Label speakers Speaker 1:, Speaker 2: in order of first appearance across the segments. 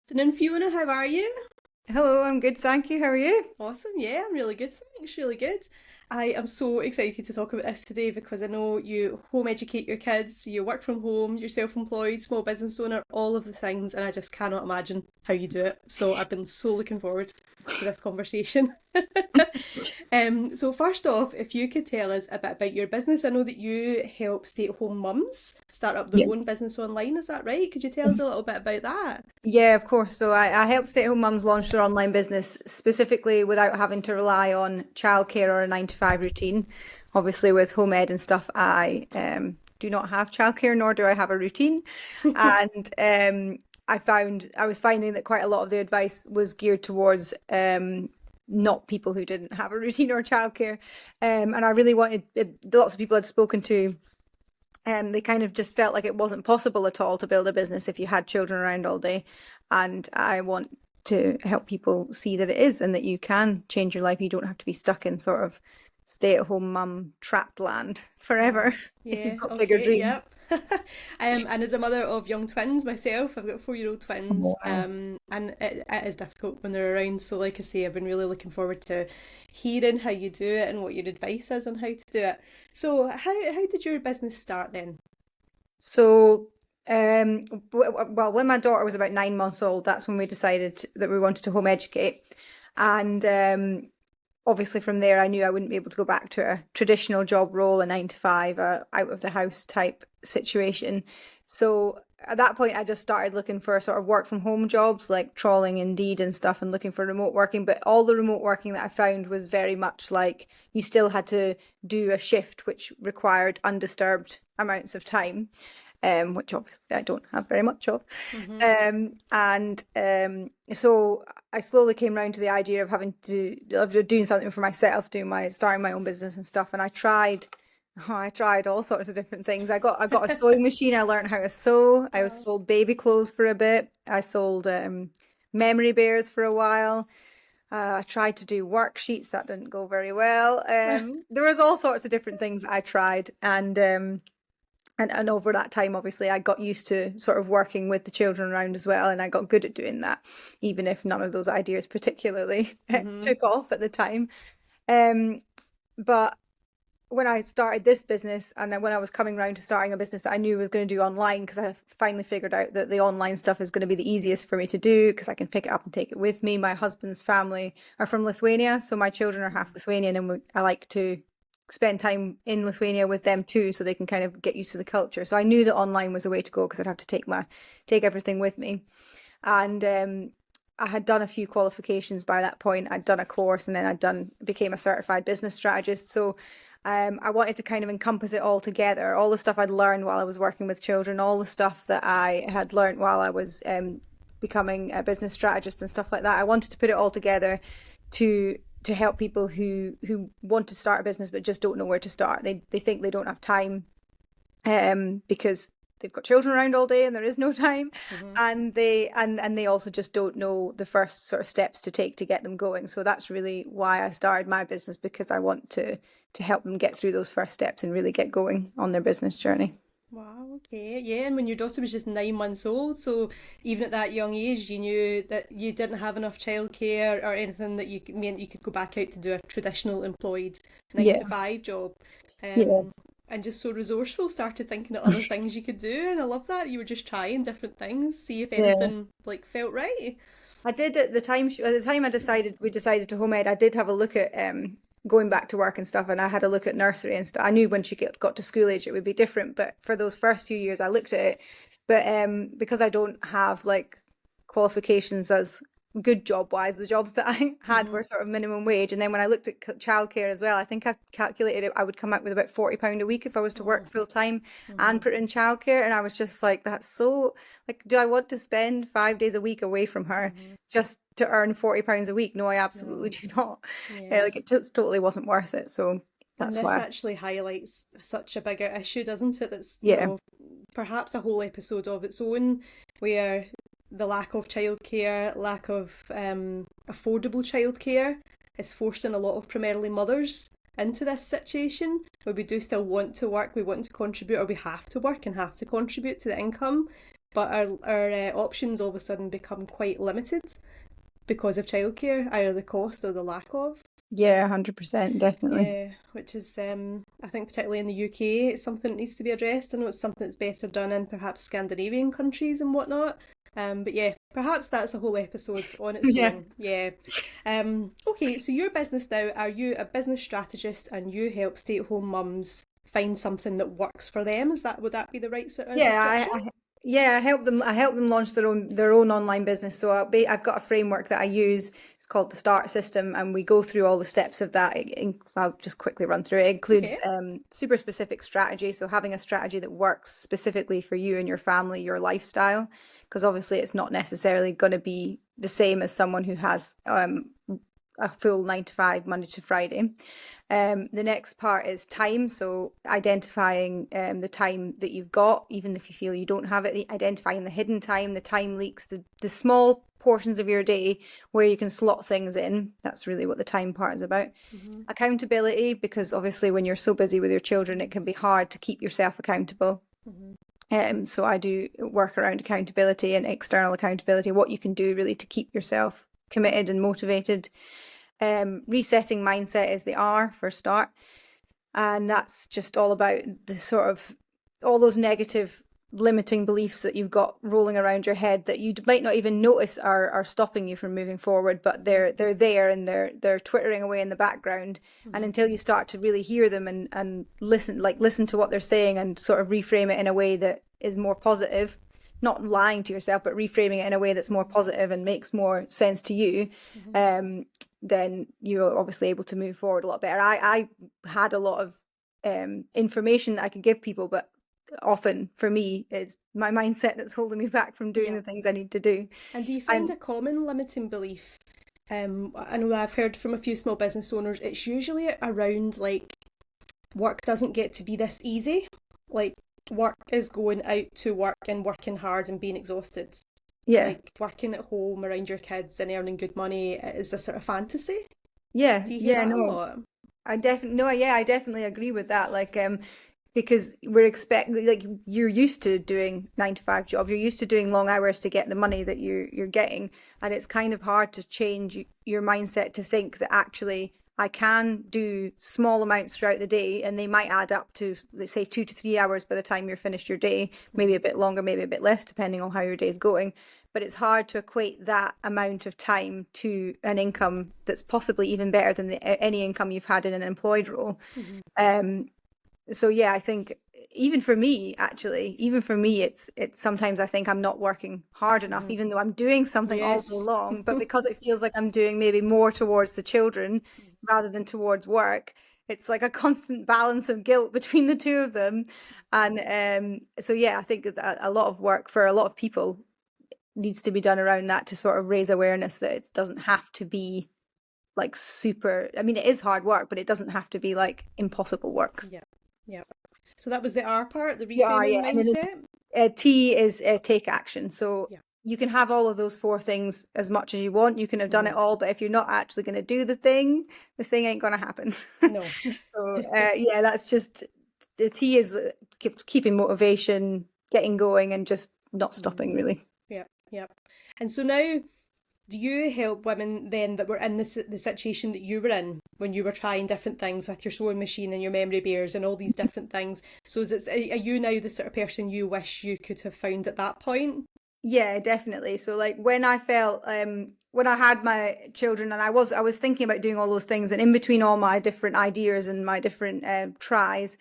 Speaker 1: So then, Fiona, how are you?
Speaker 2: Hello, I'm good, thank you. How are you?
Speaker 1: Awesome, yeah, I'm really good, thanks, really good. I am so excited to talk about this today because I know you home educate your kids, you work from home, you're self-employed, small business owner, all of the things, and I just cannot imagine how you do it. So I've been so looking forward to this conversation. So first off, if you could tell us a bit about your business. I know that you help stay-at-home mums start up their
Speaker 2: Yeah.
Speaker 1: own business online, is that right? Could you tell us a little bit about that?
Speaker 2: Yeah, of course. So I help stay-at-home mums launch their online business specifically without having to rely on childcare or a 9 to 5 routine. Obviously, with home ed and stuff, I do not have childcare, nor do I have a routine. And I was finding that quite a lot of the advice was geared towards not people who didn't have a routine or childcare. And I really wanted, lots of people I'd spoken to, they kind of just felt like it wasn't possible at all to build a business if you had children around all day. And I want to help people see that it is and that you can change your life. You don't have to be stuck in sort of stay-at-home mum trapped land
Speaker 1: Wow.
Speaker 2: forever if you've
Speaker 1: Yeah,
Speaker 2: got bigger
Speaker 1: okay, yep.
Speaker 2: dreams.
Speaker 1: And as a mother of young twins myself, I've got 4-year-old twins,
Speaker 2: Wow.
Speaker 1: and it is difficult when they're around. So, like I say, I've been really looking forward to hearing how you do it and what your advice is on how to do it. So, how did your business start then?
Speaker 2: So, well, when my daughter was about 9 months old, that's when we decided that we wanted to home educate. And obviously from there I knew I wouldn't be able to go back to a traditional job role, a 9 to 5, out of the house type situation. So at that point I just started looking for sort of work from home jobs, like trawling Indeed and stuff, and looking for remote working. But all the remote working that I found was very much like you still had to do a shift which required undisturbed amounts of time, which obviously I don't have very much of.
Speaker 1: Mm-hmm.
Speaker 2: And So I slowly came round to the idea of doing something for myself, starting my own business and stuff. And I tried all sorts of different things. I got a sewing machine. I learned how to sew. I was
Speaker 1: Wow.
Speaker 2: sold baby clothes for a bit. I sold memory bears for a while. I tried to do worksheets. That didn't go very well. There was all sorts of different things I tried, and over that time, obviously, I got used to sort of working with the children around as well, and I got good at doing that, even if none of those ideas particularly
Speaker 1: Mm-hmm.
Speaker 2: took off at the time. Um, but when I started this business, and then when I was coming around to starting a business that I knew was going to do online, because I finally figured out that the online stuff is going to be the easiest for me to do because I can pick it up and take it with me. My husband's family are from Lithuania, so my children are half Lithuanian, and I like to spend time in Lithuania with them too, so they can kind of get used to the culture. So I knew that online was the way to go because I'd have to take everything with me. And I had done a few qualifications by that point. I'd done a course, and then became a certified business strategist. So I wanted to kind of encompass it all together, all the stuff I'd learned while I was working with children, all the stuff that I had learned while I was becoming a business strategist and stuff like that. I wanted to put it all together to help people who want to start a business but just don't know where to start. They think they don't have time, because they've got children around all day and there is no time,
Speaker 1: Mm-hmm.
Speaker 2: and they also just don't know the first sort of steps to take to get them going. So that's really why I started my business, because I want to help them get through those first steps and really get going on their business journey.
Speaker 1: Wow, okay. Yeah, and when your daughter was just 9 months old, so even at that young age, you knew that you didn't have enough childcare or anything that meant you could go back out to do a traditional employed nine
Speaker 2: Yeah,
Speaker 1: to five job.
Speaker 2: yeah.
Speaker 1: And just so resourceful, started thinking of other things you could do, and I love that. You were just trying different things, see if
Speaker 2: Yeah.
Speaker 1: anything like felt right.
Speaker 2: I did at the time. At the time, we decided to home ed. I did have a look at going back to work and stuff, and I had a look at nursery and stuff. I knew when got to school age it would be different, but for those first few years, I looked at it. But because I don't have like qualifications as good job wise, the jobs that I had
Speaker 1: Hmm.
Speaker 2: were sort of minimum wage. And then when I looked at childcare as well, I think I calculated it. I would come up with about £40 a week if I was to work
Speaker 1: Oh.
Speaker 2: full time
Speaker 1: Hmm.
Speaker 2: and put in childcare. And I was just like, that's so like, do I want to spend 5 days a week away from her
Speaker 1: Hmm.
Speaker 2: just to earn £40 a week? No, I absolutely
Speaker 1: No.
Speaker 2: do not.
Speaker 1: Yeah.
Speaker 2: Like it just totally wasn't worth it. So
Speaker 1: And
Speaker 2: that's
Speaker 1: this
Speaker 2: why.
Speaker 1: actually highlights such a bigger issue, doesn't it? That's,
Speaker 2: Yeah,
Speaker 1: perhaps a whole episode of its own, where the lack of childcare, lack of affordable childcare is forcing a lot of primarily mothers into this situation where we do still want to work, we want to contribute, or we have to work and have to contribute to the income. but our options all of a sudden become quite limited because of childcare, either the cost or the lack of.
Speaker 2: Yeah, 100%, definitely.
Speaker 1: Yeah, which is, I think particularly in the UK, it's something that needs to be addressed. I know it's something that's better done in perhaps Scandinavian countries and whatnot. But yeah, perhaps that's a whole episode on its
Speaker 2: Yeah.
Speaker 1: own. Yeah. Okay, so your business now, are you a business strategist and you help stay-at-home mums find something that works for them? Would that be the right sort of
Speaker 2: Yeah,
Speaker 1: description?
Speaker 2: I help them. I help them launch their own online business. So I've got a framework that I use. It's called the Start System, and we go through all the steps of that. I'll just quickly run through it. It includes
Speaker 1: Okay.
Speaker 2: super specific strategy. So having a strategy that works specifically for you and your family, your lifestyle, because obviously it's not necessarily going to be the same as someone who has a full 9 to 5 Monday to Friday. The next part is time. So identifying the time that you've got, even if you feel you don't have it, identifying the hidden time, the time leaks, the small portions of your day where you can slot things in. That's really what the time part is about.
Speaker 1: Mm-hmm.
Speaker 2: Accountability, because obviously when you're so busy with your children, it can be hard to keep yourself accountable. So I do work around accountability and external accountability, what you can do really to keep yourself committed and motivated. Resetting mindset is the R for start. And that's just all about the sort of all those negative limiting beliefs that you've got rolling around your head that you might not even notice are stopping you from moving forward, but they're there and they're twittering away in the background. And until you start to really hear them and listen to what they're saying and sort of reframe it in a way that is more positive, not lying to yourself, but reframing it in a way that's more positive and makes more sense to you, then you're obviously able to move forward a lot better. I had a lot of information I could give people, but often for me it's my mindset that's holding me back from doing
Speaker 1: Yeah.
Speaker 2: the things I need to do.
Speaker 1: And do you find
Speaker 2: And
Speaker 1: a common limiting belief? I know that I've heard from a few small business owners, it's usually around like work doesn't get to be this easy. Like work is going out to work and working hard and being exhausted.
Speaker 2: yeah,
Speaker 1: Like working at home around your kids and earning good money is a sort of fantasy.
Speaker 2: yeah,
Speaker 1: Do you hear
Speaker 2: yeah,
Speaker 1: that a
Speaker 2: no,
Speaker 1: lot?
Speaker 2: I definitely agree with that. Like, because we're expecting, like, you're used to doing 9 to 5 job, you're used to doing long hours to get the money that you're getting, and it's kind of hard to change your mindset to think that actually I can do small amounts throughout the day, and they might add up to, let's say, 2 to 3 hours by the time you're finished your day, maybe a bit longer, maybe a bit less, depending on how your day is going. But it's hard to equate that amount of time to an income that's possibly even better than any income you've had in an employed role.
Speaker 1: Mm-hmm.
Speaker 2: So yeah, I think even for me, actually, it's sometimes I think I'm not working hard enough,
Speaker 1: Mm-hmm.
Speaker 2: even though I'm doing something all day
Speaker 1: Yes.
Speaker 2: long, but because it feels like I'm doing maybe more towards the children rather than towards work, it's like a constant balance of guilt between the two of them. And so yeah, I think that a lot of work for a lot of people needs to be done around that to sort of raise awareness that it doesn't have to be like super, I mean, it is hard work, but it doesn't have to be like impossible work.
Speaker 1: Yeah. Yeah. So that was the R part, the
Speaker 2: Yeah,
Speaker 1: reframing
Speaker 2: yeah. And then
Speaker 1: mindset.
Speaker 2: T is take action. So
Speaker 1: Yeah.
Speaker 2: you can have all of those four things as much as you want. You can have done it
Speaker 1: Mm-hmm.
Speaker 2: all, but if you're not actually going to do the thing ain't going to happen.
Speaker 1: No.
Speaker 2: So yeah, that's just the T is keeping motivation, getting going, and just not
Speaker 1: Mm-hmm.
Speaker 2: stopping really.
Speaker 1: Yeah. Yeah. And so now, do you help women then that were in the situation that you were in when you were trying different things with your sewing machine and your memory bears and all these different things? So are you now the sort of person you wish you could have found at that point?
Speaker 2: Yeah, definitely. So like when I felt when I had my children and I was thinking about doing all those things, and in between all my different ideas and my different tries,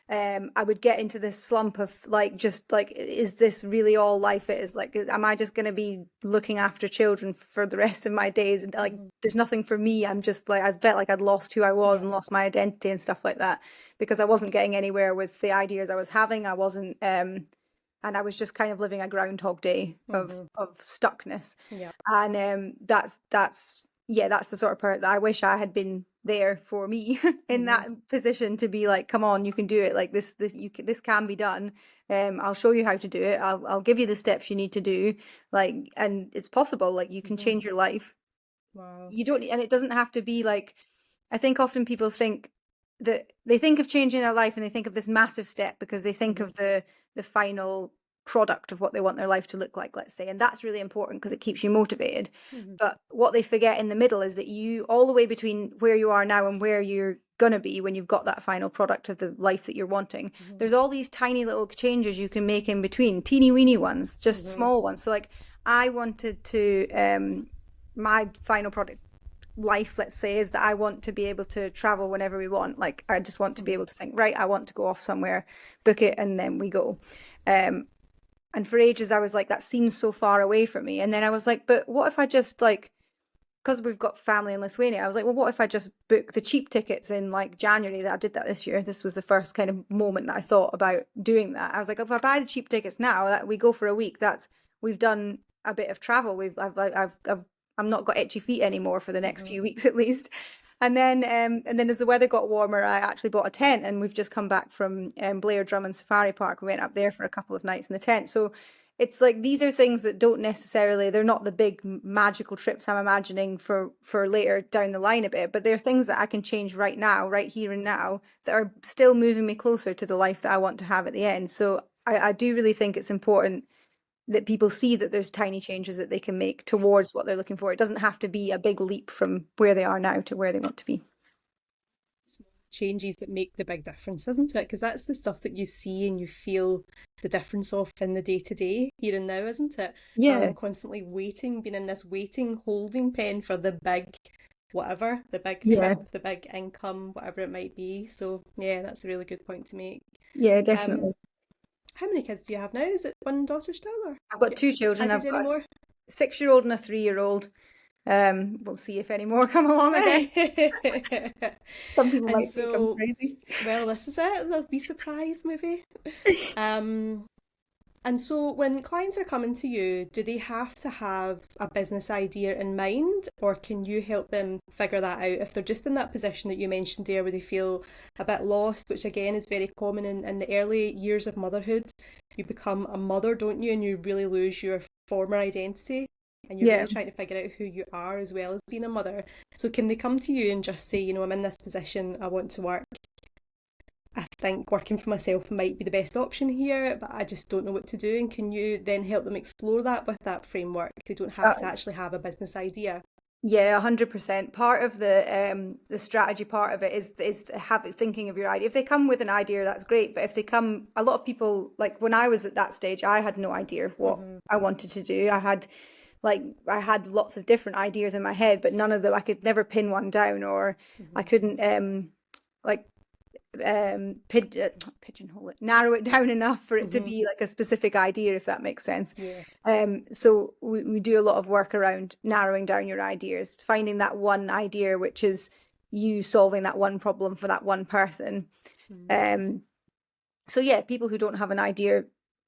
Speaker 2: I would get into this slump of like, just like, is this really all life is? Like, am I just going to be looking after children for the rest of my days? And like,
Speaker 1: Mm-hmm.
Speaker 2: there's nothing for me. I'm just like, I felt like I'd lost who I was
Speaker 1: Yeah.
Speaker 2: and lost my identity and stuff like that, because I wasn't getting anywhere with the ideas I was having. I wasn't, and I was just kind of living a groundhog day of
Speaker 1: Mm-hmm.
Speaker 2: stuckness.
Speaker 1: Yeah.
Speaker 2: And that's yeah, that's the sort of part that I wish I had been there for me in
Speaker 1: Mm-hmm.
Speaker 2: that position, to be like, come on, you can do it. Like this can be done. I'll show you how to do it. I'll give you the steps you need to do. Like, and it's possible. Like, you can
Speaker 1: Mm-hmm.
Speaker 2: change your life.
Speaker 1: Wow.
Speaker 2: You don't, and it doesn't have to be like, I think often people think that they think of changing their life and they think of this massive step because they think
Speaker 1: Mm-hmm.
Speaker 2: of the final product of what they want their life to look like, let's say. And that's really important because it keeps you motivated.
Speaker 1: Mhm.
Speaker 2: But what they forget in the middle is that you, all the way between where you are now and where you're going to be when you've got that final product of the life that you're wanting, there's all these tiny little changes you can make in between, teeny weeny ones, just small ones. So like I wanted to, my final product life, let's say, is that I want to be able to travel whenever we want. Like I just want to be able to think, right, I want to go off somewhere, book it, and then we go. And for ages I was like, that seems so far away from me. And then I was like, but what if I just like, because we've got family in Lithuania, I was like, well, what if I just book the cheap tickets in like January? That I did that this year. This was the first kind of moment that I thought about doing that. I was like, if I buy the cheap tickets now, that we go for a week, we've done a bit of travel. I'm not got itchy feet anymore for the next few weeks at least. And then as the weather got warmer, I actually bought a tent, and we've just come back from Blair Drummond Safari Park. We went up there for a couple of nights in the tent. So it's like these are things that don't necessarily, they're not the big magical trips I'm imagining for later down the line a bit, but they're things that I can change right now, right here and now, that are still moving me closer to the life that I want to have at the end. So I do really think it's important that people see that there's tiny changes that they can make towards what they're looking for. It doesn't have to be a big leap from where they are now to where they want to be.
Speaker 1: Small changes that make the big difference, isn't it? Because that's the stuff that you see and you feel the difference of in the day to day, here and now, isn't it?
Speaker 2: Yeah.
Speaker 1: Constantly waiting, being in this waiting holding pen for the big whatever, the big
Speaker 2: Yeah.
Speaker 1: trip, the big income, whatever it might be. So yeah, that's a really good point to make.
Speaker 2: Yeah,
Speaker 1: Um,
Speaker 2: definitely.
Speaker 1: how many kids do you have now? Is it one daughter still, or
Speaker 2: I've got
Speaker 1: get
Speaker 2: two children.
Speaker 1: added
Speaker 2: I've got
Speaker 1: any more?
Speaker 2: a 6-year-old and a 3-year-old. We'll see if any more come along, I guess. Some people
Speaker 1: And
Speaker 2: might think I'm
Speaker 1: so,
Speaker 2: crazy.
Speaker 1: well, this is it. They'll be surprised, maybe. Um, and so when clients are coming to you, do they have to have a business idea in mind, or can you help them figure that out if they're just in that position that you mentioned there where they feel a bit lost, which again is very common in the early years of motherhood. You become a mother, don't you, and you really lose your former identity. And you're
Speaker 2: Yeah.
Speaker 1: really trying to figure out who you are as well as being a mother. So can they come to you and just say, I'm in this position, I want to work. I think working for myself might be the best option here, but I just don't know what to do. And can you then help them explore that with that framework? They don't have
Speaker 2: Uh,
Speaker 1: to actually have a business idea.
Speaker 2: yeah, 100%. Part of the strategy part of it is to have it thinking of your idea. If they come with an idea, that's great. But if they come, a lot of people, like when I was at that stage, I had no idea what I wanted to do. I had lots of different ideas in my head, but none of them, I could never pin one down, or I couldn't like pigeonhole it, narrow it down enough for it to be like a specific idea, if that makes sense.
Speaker 1: Yeah.
Speaker 2: So we do a lot of work around narrowing down your ideas, finding that one idea which is you solving that one problem for that one person. So yeah, people who don't have an idea,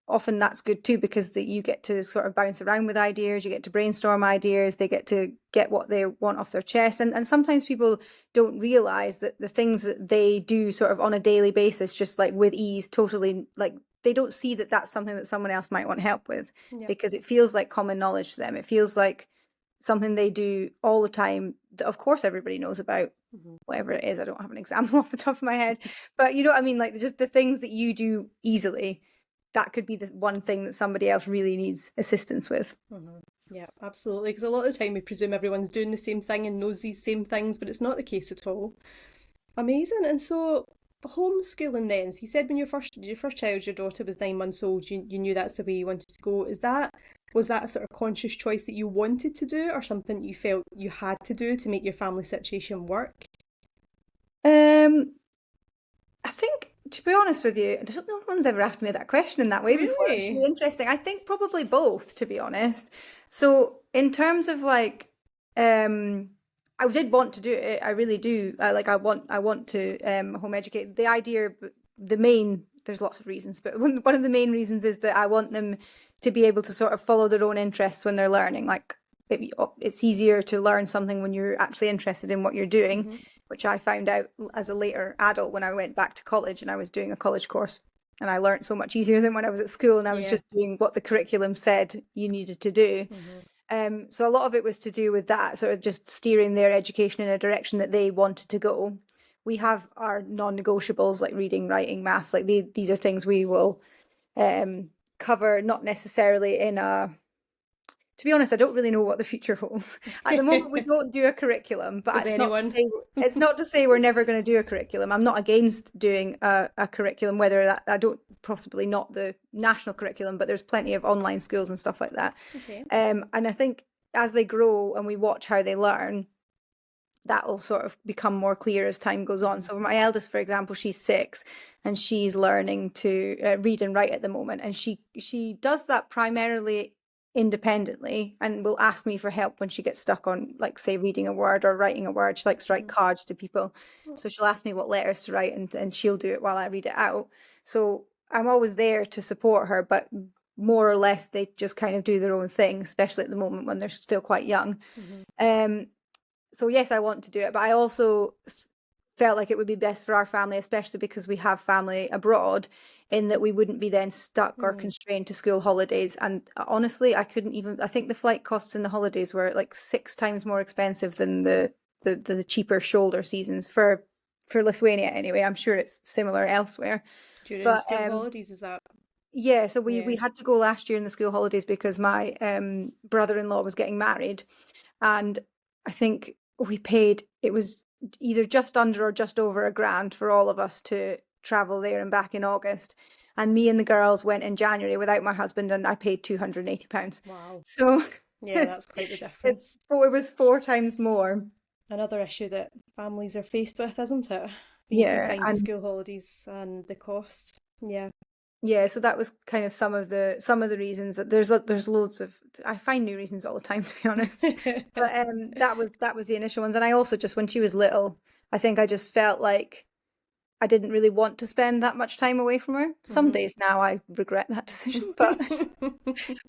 Speaker 2: often that's good too, because that you get to sort of bounce around with ideas, you get to brainstorm ideas, they get to get what they want off their chest. And sometimes people don't realize that the things that they do sort of on a daily basis, just like with ease, totally, like they don't see that that's something that someone else might want help with,
Speaker 1: Yeah.
Speaker 2: because it feels like common knowledge to them. It feels like something they do all the time that of course everybody knows about, whatever it is. I don't have an example off the top of my head, but you know what I mean? Like just the things that you do easily, that could be the one thing that somebody else really needs assistance with.
Speaker 1: Yeah, absolutely. Because a lot of the time we presume everyone's doing the same thing and knows these same things, but it's not the case at all. Amazing. And so homeschooling then. So you said when your first child, your daughter was 9 months old, you knew that's the way you wanted to go. Was that a sort of conscious choice that you wanted to do, or something you felt you had to do to make your family situation work?
Speaker 2: I think, to be honest with you, I don't know if one's ever asked me that question in that way before. It's
Speaker 1: Really?
Speaker 2: really interesting. I think probably both, to be honest. So in terms of like, I did want to do it. I really do. I want to home educate. The idea, there's lots of reasons, but one of the main reasons is that I want them to be able to sort of follow their own interests when they're learning. Like it's easier to learn something when you're actually interested in what you're doing, which I found out as a later adult when I went back to college and I was doing a college course, and I learned so much easier than when I was at school and I was just doing what the curriculum said you needed to do. So a lot of it was to do with that, sort of just steering their education in a direction that they wanted to go. We have our non-negotiables like reading, writing, maths, like these are things we will cover, not necessarily in a, to be honest, I don't really know what the future holds. At the moment, we don't do a curriculum, but
Speaker 1: Does anyone?
Speaker 2: It's not to say we're never going to do a curriculum. I'm not against doing a curriculum, whether that, I don't, possibly not the national curriculum, but there's plenty of online schools and stuff like that.
Speaker 1: Okay.
Speaker 2: And I think as they grow and we watch how they learn, that will sort of become more clear as time goes on. So my eldest, for example, she's 6 and she's learning to read and write at the moment, and she does that primarily independently and will ask me for help when she gets stuck on, like, say, reading a word or writing a word. She likes to write cards to people, so she'll ask me what letters to write, and she'll do it while I read it out. So I'm always there to support her, but more or less they just kind of do their own thing, especially at the moment when they're still quite young. So yes, I want to do it, but I also felt like it would be best for our family, especially because we have family abroad, in that we wouldn't be then stuck or constrained to school holidays. And honestly, I think the flight costs in the holidays were like 6 times more expensive than the cheaper shoulder seasons for Lithuania anyway. I'm sure it's similar elsewhere.
Speaker 1: During school holidays, is that?
Speaker 2: Yeah, so we had to go last year in the school holidays because my brother-in-law was getting married, and I think we paid, it was either just under or just over £1,000 for all of us to travel there and back in August. And me and the girls went in January without my husband, and I paid £280.
Speaker 1: Wow.
Speaker 2: So
Speaker 1: yeah, that's quite the difference.
Speaker 2: It was 4 times more.
Speaker 1: Another issue that families are faced with, isn't it? Being confined to school holidays and the cost.
Speaker 2: Yeah, so that was kind of some of the reasons. That there's loads of, I find new reasons all the time, to be honest. But that was the initial ones. And I also just, when she was little, I think I just felt like I didn't really want to spend that much time away from her. Some days now I regret that decision, but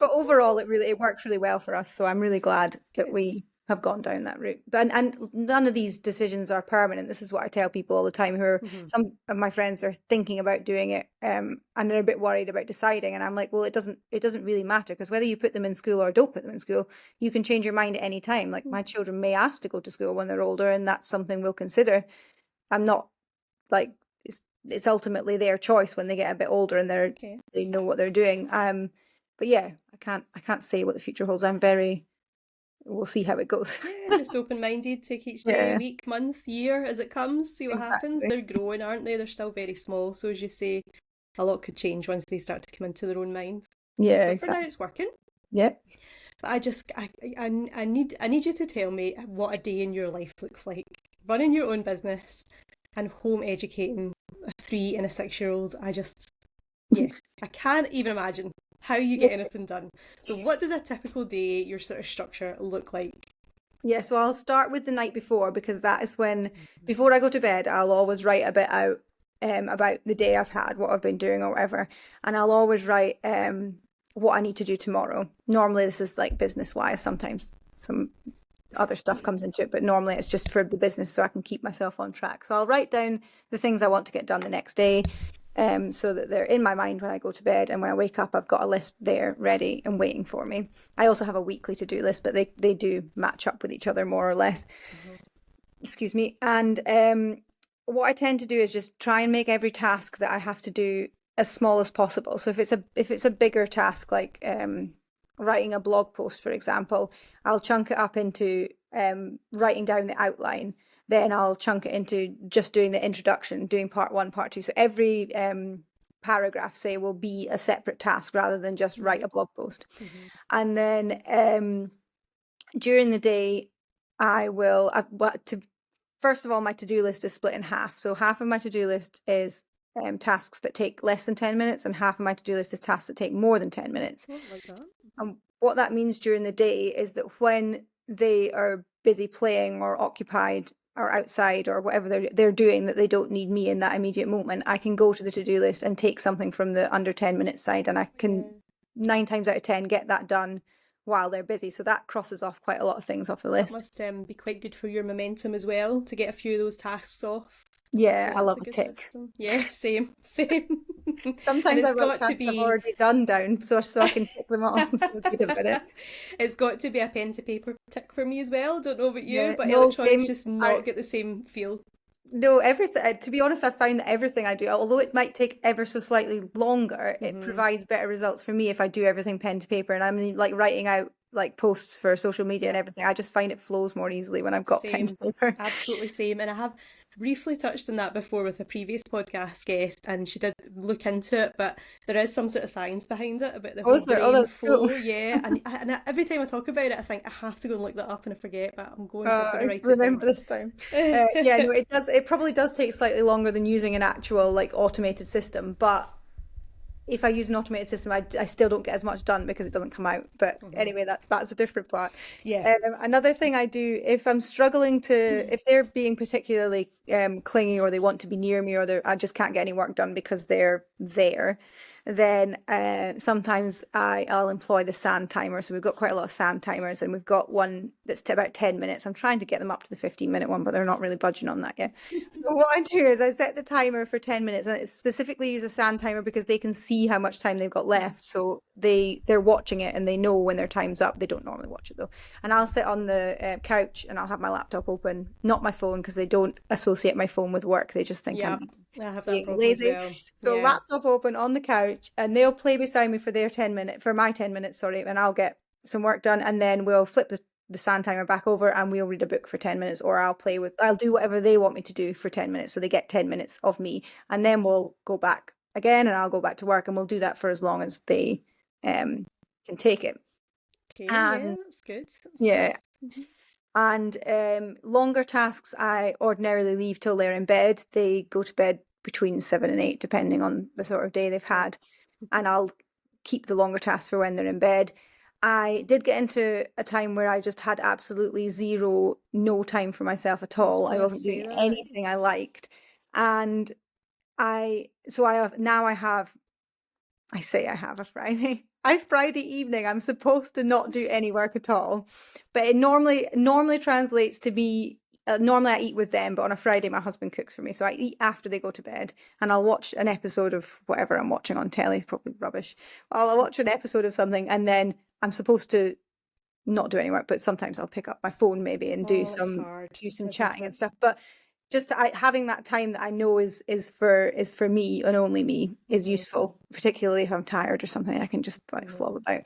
Speaker 2: overall it worked really well for us. So I'm really glad that we have gone down that route. But and none of these decisions are permanent. This is what I tell people all the time who are, some of my friends are thinking about doing it, and they're a bit worried about deciding. And I'm like, well, it doesn't really matter, because whether you put them in school or don't put them in school, you can change your mind at any time. Like, my children may ask to go to school when they're older, and that's something we'll consider. I'm not like, it's ultimately their choice when they get a bit older and they know what they're doing. But yeah, I can't say what the future holds. We'll see how it goes.
Speaker 1: Just open-minded, take each day, week, month, year as it comes, see what happens. They're growing, aren't they? They're still very small, so as you say, a lot could change once they start to come into their own mind.
Speaker 2: Yeah,
Speaker 1: but
Speaker 2: exactly.
Speaker 1: For now it's working.
Speaker 2: Yeah.
Speaker 1: But I need you to tell me what a day in your life looks like. Running your own business and home educating a 3 and a 6-year-old. I can't even imagine how you get anything done. So what does a typical day, your sort of structure, look like?
Speaker 2: Yeah, so I'll start with the night before, because that is when, before I go to bed, I'll always write a bit out about the day I've had, what I've been doing or whatever. And I'll always write what I need to do tomorrow. Normally this is like business wise, sometimes some other stuff comes into it, but normally it's just for the business, so I can keep myself on track. So I'll write down the things I want to get done the next day, so that they're in my mind when I go to bed, and when I wake up I've got a list there ready and waiting for me. I also have a weekly to-do list, but they do match up with each other more or less. Excuse me. And what I tend to do is just try and make every task that I have to do as small as possible. So if it's a bigger task, like writing a blog post, for example, I'll chunk it up into writing down the outline. Then I'll chunk it into just doing the introduction, doing part 1, part 2. So every paragraph, say, will be a separate task rather than just write a blog post. And then during the day, first of all, my to-do list is split in half. So half of my to-do list is tasks that take less than 10 minutes, and half of my to-do list is tasks that take more than 10 minutes.
Speaker 1: Like that.
Speaker 2: And what that means during the day is that when they are busy playing or occupied or outside or whatever they're doing, that they don't need me in that immediate moment, I can go to the to-do list and take something from the under 10 minutes side, and I can 9 times out of 10 get that done while they're busy. So that crosses off quite a lot of things off the list.
Speaker 1: That must be quite good for your momentum as well, to get a few of those tasks off.
Speaker 2: Yeah, I love a tick.
Speaker 1: System. Yeah, same.
Speaker 2: Sometimes I write tasks I've already done down, so I can tick them off.
Speaker 1: It's got to be a pen to paper tick for me as well. Don't know about you, but electronics just not get the same feel.
Speaker 2: No, everything. To be honest, I find that everything I do, although it might take ever so slightly longer, it
Speaker 1: Hmm.
Speaker 2: provides better results for me if I do everything pen to paper. And I'm like writing out like posts for social media and
Speaker 1: Yeah.
Speaker 2: everything. I just find it flows more easily when I've got pen to
Speaker 1: Same,
Speaker 2: paper.
Speaker 1: absolutely same. And I have briefly touched on that before with a previous podcast guest, and she did look into it, but there is some sort of science behind it about the
Speaker 2: Oh,
Speaker 1: whole
Speaker 2: is there? Oh,
Speaker 1: brain
Speaker 2: that's cool.
Speaker 1: flow. Yeah, and every time I talk about it, I think I have to go and look that up, and I forget, but I'm going to
Speaker 2: I
Speaker 1: write it down.
Speaker 2: remember this time. Yeah, no, it does. It probably does take slightly longer than using an actual like automated system, but if I use an automated system, I still don't get as much done because it doesn't come out. But
Speaker 1: Hmm.
Speaker 2: anyway, that's a different part.
Speaker 1: Yeah.
Speaker 2: Another thing I do if I'm struggling if they're being particularly clingy or they want to be near me or I just can't get any work done because they're there, then sometimes I'll employ the sand timer. So we've got quite a lot of sand timers, and we've got one that's about 10 minutes. I'm trying to get them up to the 15-minute one, but they're not really budging on that yet. So what I do is I set the timer for 10 minutes, and it's specifically use a sand timer because they can see how much time they've got left. So they're watching it and they know when their time's up. They don't normally watch it though. And I'll sit on the couch and I'll have my laptop open, not my phone, because they don't associate my phone with work. They just think I'm
Speaker 1: Yep. I have that
Speaker 2: being
Speaker 1: problem as
Speaker 2: lazy.
Speaker 1: well.
Speaker 2: So
Speaker 1: Yeah.
Speaker 2: laptop open on the couch, and they'll play beside me for my 10 minutes, sorry, and I'll get some work done, and then we'll flip the sand timer back over and we'll read a book for 10 minutes, or I'll do whatever they want me to do for 10 minutes. So they get 10 minutes of me, and then we'll go back again and I'll go back to work, and we'll do that for as long as they um can take it.
Speaker 1: Okay. Yeah,
Speaker 2: And
Speaker 1: that's good. That's good.
Speaker 2: yeah,
Speaker 1: Hmm.
Speaker 2: and longer tasks I ordinarily leave till they're in bed. They go to bed between 7 and 8, depending on the sort of day they've
Speaker 1: Yeah.
Speaker 2: had. And I'll keep the longer tasks for when they're in bed. I did get into a time where I just had absolutely no time for myself at
Speaker 1: I was
Speaker 2: all. I
Speaker 1: gonna
Speaker 2: wasn't
Speaker 1: say
Speaker 2: doing
Speaker 1: that.
Speaker 2: anything I liked. And I have, I say I have a Friday. I Friday evening. I'm supposed to not do any work at all, but it normally translates to me. Normally I eat with them, but on a Friday my husband cooks for me, so I eat after they go to bed, and I'll watch an episode of whatever I'm watching on telly. It's probably rubbish. I'll watch an episode of something, and then I'm supposed to not do any work, but sometimes I'll pick up my phone maybe and
Speaker 1: Oh, it's hard,
Speaker 2: do some
Speaker 1: isn't
Speaker 2: chatting and
Speaker 1: it?
Speaker 2: stuff. But just having that time that I know is for me and only me is
Speaker 1: Hmm.
Speaker 2: useful, particularly if I'm tired or something. I can just
Speaker 1: I
Speaker 2: like slob
Speaker 1: know.
Speaker 2: about.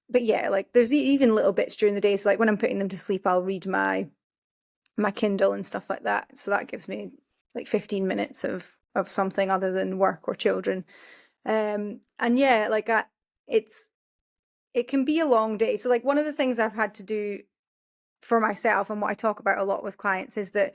Speaker 2: But yeah, like there's even little bits during the day. So like when I'm putting them to sleep, I'll read my Kindle and stuff like that. So that gives me like 15 minutes of something other than work or children. And yeah, it's it can be a long day. So like one of the things I've had to do for myself and what I talk about a lot with clients is that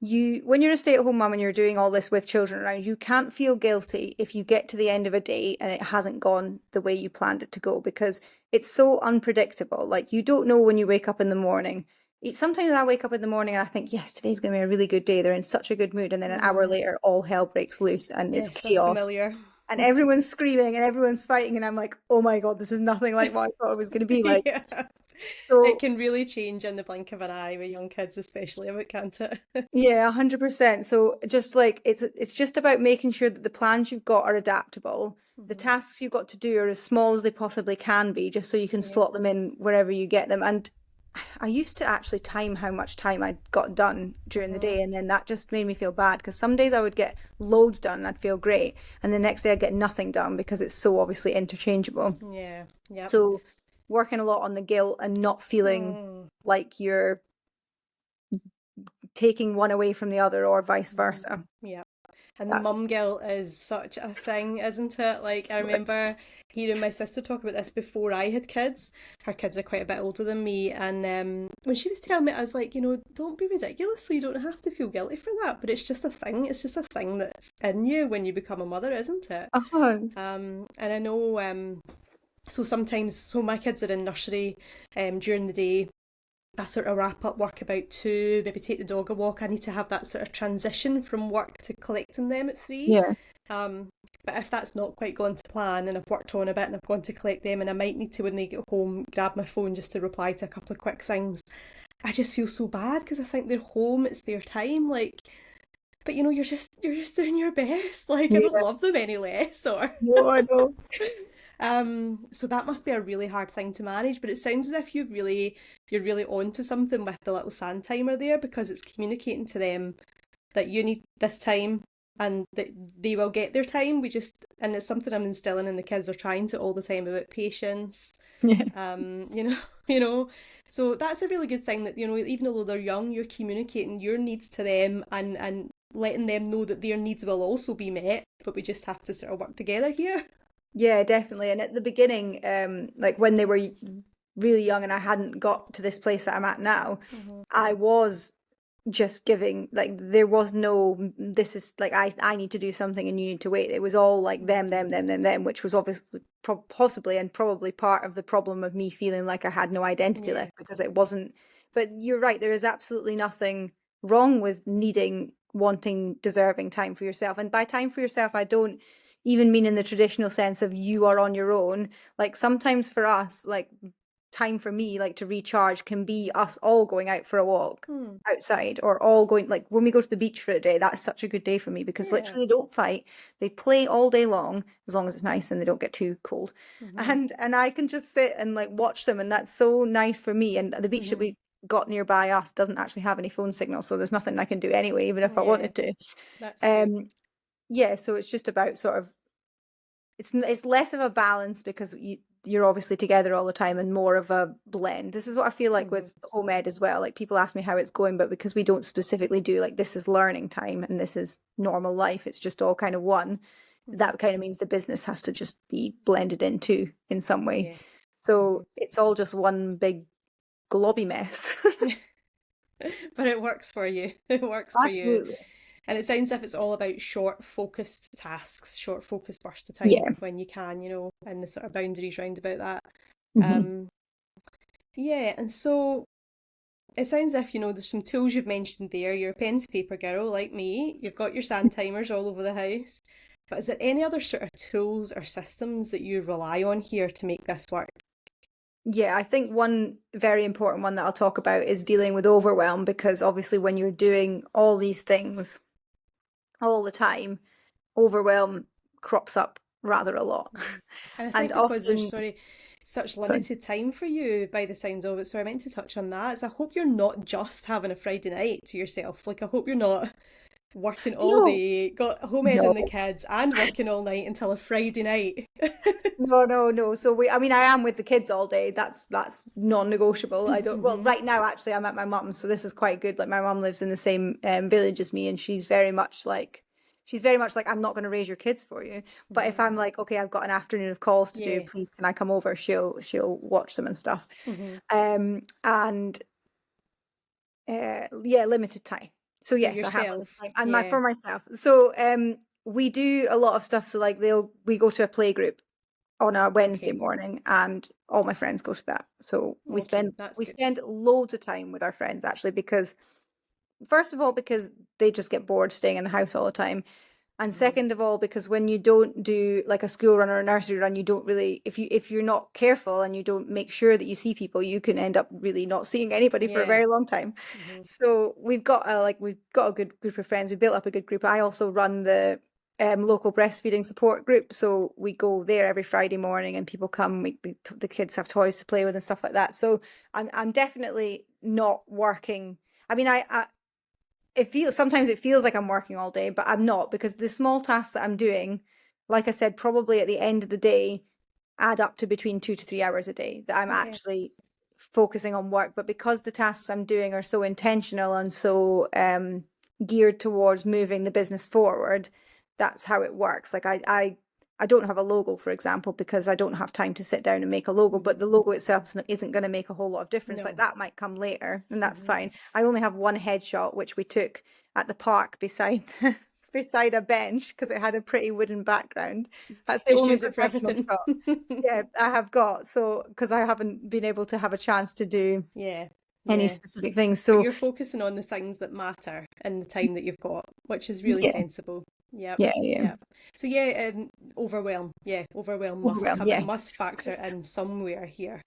Speaker 2: when you're a stay-at-home mum and you're doing all this with children around, you can't feel guilty if you get to the end of a day and it hasn't gone the way you planned it to go, because it's so unpredictable. Like you don't know when you wake up in the morning. Sometimes I wake up in the morning and I think, yes, today's going to be a really good day. They're in such a good mood. And then an hour
Speaker 1: Mm.
Speaker 2: later, all hell breaks loose and it's
Speaker 1: Yes, I'm
Speaker 2: chaos
Speaker 1: familiar.
Speaker 2: and everyone's screaming and everyone's fighting. And I'm like, oh my God, this is nothing like what I thought it was going to be like.
Speaker 1: Yeah. It
Speaker 2: So
Speaker 1: can really change in the blink of an eye with young kids, especially, can't it?
Speaker 2: yeah, 100%. So just like it's just about making sure that the plans you've got are adaptable. The
Speaker 1: Hmm.
Speaker 2: tasks you've got to do are as small as they possibly can be, just so you can
Speaker 1: Yeah.
Speaker 2: slot them in wherever you get them. And I used to actually time how much time I got done during the
Speaker 1: Hmm.
Speaker 2: day, and then that just made me feel bad because some days I would get loads done and I'd feel great, and the next day I'd get nothing done because it's so obviously interchangeable.
Speaker 1: Yeah. Yep.
Speaker 2: So working a lot on the guilt and not feeling
Speaker 1: Mm.
Speaker 2: like you're taking one away from the other or vice
Speaker 1: Mm.
Speaker 2: versa.
Speaker 1: Yeah. And the
Speaker 2: That's
Speaker 1: mum guilt is such a thing, isn't it? Like, I remember hearing my sister talk about this before I had kids. Her kids are quite a bit older than me. And when she was telling me, I was like, don't be ridiculous. So you don't have to feel guilty for that. But it's just a thing. It's just a thing that's in you when you become a mother, isn't it?
Speaker 2: uh-huh.
Speaker 1: And I know, so sometimes, so my kids are in nursery during the day. I sort of wrap up work about 2, maybe take the dog a walk. I need to have that sort of transition from work to collecting them at 3.
Speaker 2: Yeah.
Speaker 1: Um, but if that's not quite gone to plan and I've worked on a bit and I've gone to collect them and I might need to, when they get home, grab my phone just to reply to a couple of quick things, I just feel so bad because I think they're home, it's their time. Like, but you're just doing your best. Like, I don't
Speaker 2: Yeah.
Speaker 1: love them any less, or
Speaker 2: No, I know.
Speaker 1: So that must be a really hard thing to manage, but it sounds as if you're really on to something with the little sand timer there, because it's communicating to them that you need this time and that they will get their time. And it's something I'm instilling in the kids are trying to all the time about patience.
Speaker 2: Yeah.
Speaker 1: You know, you know. So that's a really good thing that, even though they're young, you're communicating your needs to them and letting them know that their needs will also be met, but we just have to sort of work together here.
Speaker 2: Yeah, definitely. And at the beginning, like when they were really young and I hadn't got to this place that I'm at now,
Speaker 1: Mm-hmm.
Speaker 2: I was just giving, like, there was no, this is like, I need to do something and you need to wait. It was all like them, which was obviously possibly and probably part of the problem of me feeling like I had no identity
Speaker 1: Yeah.
Speaker 2: left, because it wasn't. But you're right, there is absolutely nothing wrong with needing, wanting, deserving time for yourself. And by time for yourself, I don't even mean in the traditional sense of you are on your own. Like sometimes for us, like time for me, like to recharge, can be us all going out for a walk
Speaker 1: Hmm.
Speaker 2: outside, or all going, like when we go to the beach for a day, that's such a good day for me, because
Speaker 1: Yeah.
Speaker 2: literally they don't fight, they play all day long, as long as it's nice and they don't get too cold,
Speaker 1: Mm-hmm.
Speaker 2: and I can just sit and like watch them, and that's so nice for me. And the beach that
Speaker 1: Mm-hmm.
Speaker 2: we got nearby us doesn't actually have any phone signal, so there's nothing I can do anyway, even if I
Speaker 1: Yeah.
Speaker 2: wanted to.
Speaker 1: That's good.
Speaker 2: um yeah, so it's just about sort of, it's less of a balance because you're obviously together all the time, and more of a blend. This is what I feel like
Speaker 1: Mm-hmm.
Speaker 2: with home ed as well. Like people ask me how it's going, but because we don't specifically do like this is learning time and this is normal life, it's just all kind of one.
Speaker 1: Mm-hmm.
Speaker 2: That kind of means the business has to just be blended into in some way.
Speaker 1: Yeah.
Speaker 2: So
Speaker 1: Mm-hmm.
Speaker 2: it's all just one big globby mess.
Speaker 1: But it works for you. It works for you.
Speaker 2: Absolutely.
Speaker 1: And it sounds as if it's all about short, focused tasks, short, focused bursts of time
Speaker 2: Yeah.
Speaker 1: when you can, and the sort of boundaries round about that.
Speaker 2: Hmm.
Speaker 1: Um, yeah, and so it sounds as if, there's some tools you've mentioned there. You're a pen to paper girl like me. You've got your sand timers all over the house. But is there any other sort of tools or systems that you rely on here to make this work?
Speaker 2: Yeah, I think one very important one that I'll talk about is dealing with overwhelm, because obviously when you're doing all these things all the time, overwhelm crops up rather a lot.
Speaker 1: Mhm. And I
Speaker 2: And
Speaker 1: think because there's
Speaker 2: often,
Speaker 1: such
Speaker 2: sorry,
Speaker 1: limited time for you by the sounds of it. So I meant to touch on that. Is I hope you're not just having a Friday night to yourself. Like I hope you're not working all
Speaker 2: no,
Speaker 1: day, got home ed and the
Speaker 2: no,
Speaker 1: kids, and working all night until a Friday night.
Speaker 2: no. So I mean, I am with the kids all day. That's non-negotiable. I don't, well,
Speaker 1: Hmm.
Speaker 2: right now, actually, I'm at my mum's, so this is quite good. Like my mum lives in the same village as me, and she's very much like, I'm not going to raise your kids for you. But if
Speaker 1: Hmm.
Speaker 2: I'm like, okay, I've got an afternoon of calls to do,
Speaker 1: Yeah.
Speaker 2: please, can I come over? She'll watch them and stuff.
Speaker 1: Hmm.
Speaker 2: And yeah, limited time. So
Speaker 1: For
Speaker 2: yes, I have limited
Speaker 1: yourself.
Speaker 2: time, and
Speaker 1: Yeah.
Speaker 2: for myself. So we do a lot of stuff. So like we go to a play group on a Wednesday
Speaker 1: Okay.
Speaker 2: morning, and all my friends go to that. So we
Speaker 1: Okay.
Speaker 2: spend
Speaker 1: That's
Speaker 2: we
Speaker 1: good.
Speaker 2: spend loads of time with our friends, actually, because first of all, because they just get bored staying in the house all the time. And
Speaker 1: Hmm.
Speaker 2: second of all, because when you don't do like a school run or a nursery run, you don't really, if you're not careful and you don't make sure that you see people, you can end up really not seeing anybody for a
Speaker 1: Yeah.
Speaker 2: very long time.
Speaker 1: Hmm.
Speaker 2: So we've got a good group of friends. We built up a good group. I also run the local breastfeeding support group, so we go there every Friday morning, and people come. The kids have toys to play with and stuff like that. So I'm definitely not working. I mean, sometimes it feels like I'm working all day, but I'm not, because the small tasks that I'm doing, like I said, probably at the end of the day add up to between 2 to 3 hours a day that I'm
Speaker 1: Yeah.
Speaker 2: actually focusing on work. But because the tasks I'm doing are so intentional and so geared towards moving the business forward, that's how it works. Like I don't have a logo, for example, because I don't have time to sit down and make a logo,
Speaker 1: Hmm.
Speaker 2: but the logo itself isn't going to make a whole lot of difference. Like
Speaker 1: No.
Speaker 2: that might come later, and that's
Speaker 1: Hmm.
Speaker 2: fine. I only have one headshot, which we took at the park beside beside a bench, because it had a pretty wooden background. That's the
Speaker 1: Just
Speaker 2: only
Speaker 1: use it for
Speaker 2: professional
Speaker 1: everything.
Speaker 2: shot, yeah, I have got. So because I haven't been able to have a chance to do
Speaker 1: Yeah.
Speaker 2: any
Speaker 1: Yeah.
Speaker 2: specific things.
Speaker 1: But
Speaker 2: So
Speaker 1: you're focusing on the things that matter in the time that you've got, which is really
Speaker 2: yeah,
Speaker 1: sensible. Yep.
Speaker 2: yeah.
Speaker 1: Yep. So yeah, overwhelm. Yeah, overwhelm must
Speaker 2: Overwhelmed,
Speaker 1: come. It
Speaker 2: yeah.
Speaker 1: must factor in somewhere here.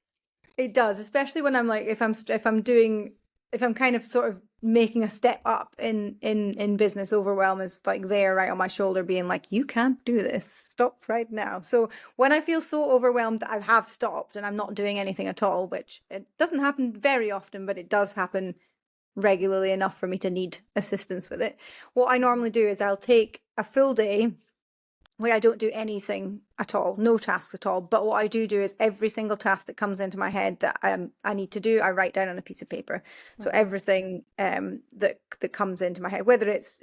Speaker 2: It does, especially when I'm like, if I'm doing kind of sort of making a step up in business, overwhelm is like there right on my shoulder being like, you can't do this, stop right now. So when I feel so overwhelmed that I have stopped and I'm not doing anything at all, which it doesn't happen very often, but it does happen regularly enough for me to need assistance with it, what I normally do is I'll take a full day where I don't do anything at all, no tasks at all. But what I do is every single task that comes into my head that I need to do, I write down on a piece of paper. So everything that comes into my head, whether it's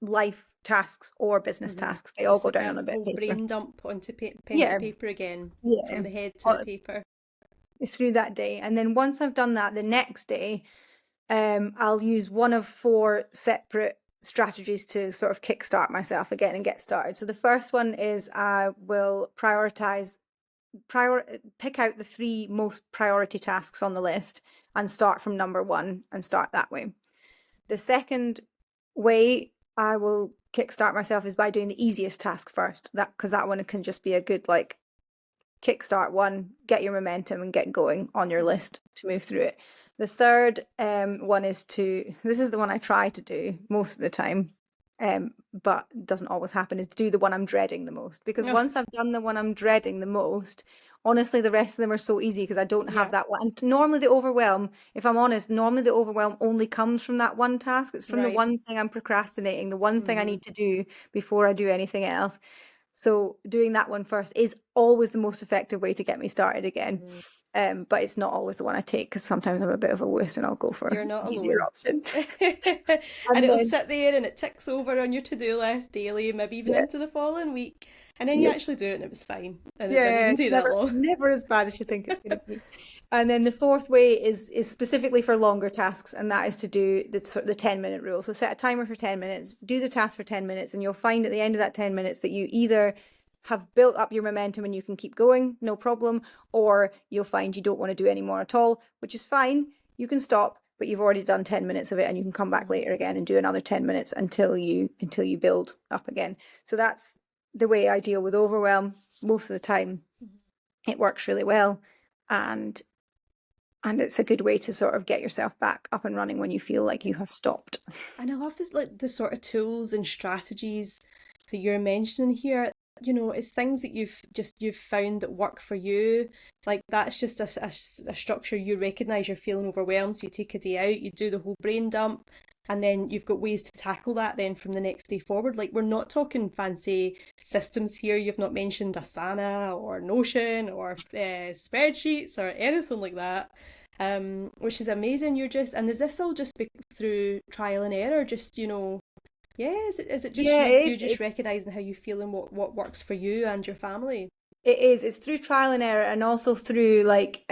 Speaker 2: life tasks or business tasks, they all
Speaker 1: It's
Speaker 2: go
Speaker 1: like
Speaker 2: down on a bit of paper.
Speaker 1: brain dump onto pen
Speaker 2: Yeah,
Speaker 1: to paper again,
Speaker 2: yeah.
Speaker 1: from the head to the paper.
Speaker 2: Through that day. And then once I've done that, the next day, I'll use one of 4 separate strategies to sort of kickstart myself again and get started. So the first one is I will pick out the 3 most priority tasks on the list and start from number 1 and start that way. The second way I will kickstart myself is by doing the easiest task first, because that one can just be a good like kickstart one, get your momentum and get going on your list to move through it. The third one is this is the one I try to do most of the time, but it doesn't always happen, is to do the one I'm dreading the most. Because once I've done the one I'm dreading the most, honestly, the rest of them are so easy because I don't have that one. And normally the overwhelm, if I'm honest, normally the overwhelm only comes from that one task. It's from the one thing I'm procrastinating, the one thing I need to do before I do anything else. So doing that one first is always the most effective way to get me started again. But it's not always the one I take because sometimes I'm a bit of a wuss and I'll go for
Speaker 1: You're not
Speaker 2: an easier
Speaker 1: alone.
Speaker 2: option.
Speaker 1: and it'll sit there and it ticks over on your to-do list daily, maybe even into the following week. And then you actually do it and it was fine. And it didn't even take that long.
Speaker 2: Never as bad as you think it's going to be. And then the fourth way is specifically for longer tasks, and that is to do the 10-minute rule. So set a timer for 10 minutes, do the task for 10 minutes, and you'll find at the end of that 10 minutes that you either have built up your momentum and you can keep going, no problem, or you'll find you don't want to do any more at all, which is fine. You can stop, but you've already done 10 minutes of it and you can come back later again and do another 10 minutes until you build up again. So that's the way I deal with overwhelm most of the time. It works really well, and it's a good way to sort of get yourself back up and running when you feel like you have stopped.
Speaker 1: And I love this, like the sort of tools and strategies that you're mentioning here. You know, it's things that you've found that work for you. Like that's just a structure. You recognize you're feeling overwhelmed, so you take a day out, you do the whole brain dump, and then you've got ways to tackle that then from the next day forward. Like we're not talking fancy systems here. You've not mentioned Asana or Notion or spreadsheets or anything like that. Which is amazing. And is this all just through trial and error? Just, you know, is it just you just recognising how you feel and what works for you and your family?
Speaker 2: It is. It's through trial and error, and also through like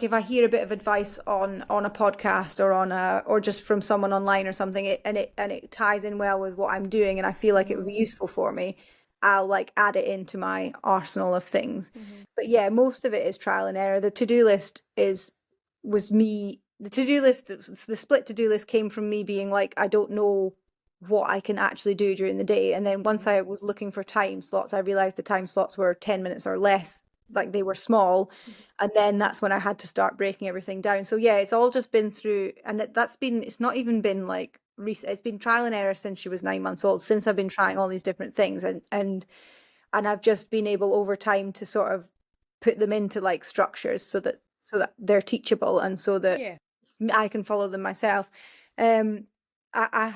Speaker 2: if I hear a bit of advice on a podcast or just from someone online or something, it ties in well with what I'm doing, and I feel like it would be useful for me, I'll like add it into my arsenal of things. But yeah, most of it is trial and error. The to-do list was me. The to-do list, the split to-do list came from me being like, I don't know what I can actually do during the day. And then once I was looking for time slots, I realized the time slots were 10 minutes or less, like they were small. And then that's when I had to start breaking everything down. So yeah, it's all just been through, and it's not even been like recent, it's been trial and error since she was 9 months old, since I've been trying all these different things. And I've just been able over time to sort of put them into like structures so that they're teachable and so that I can follow them myself. I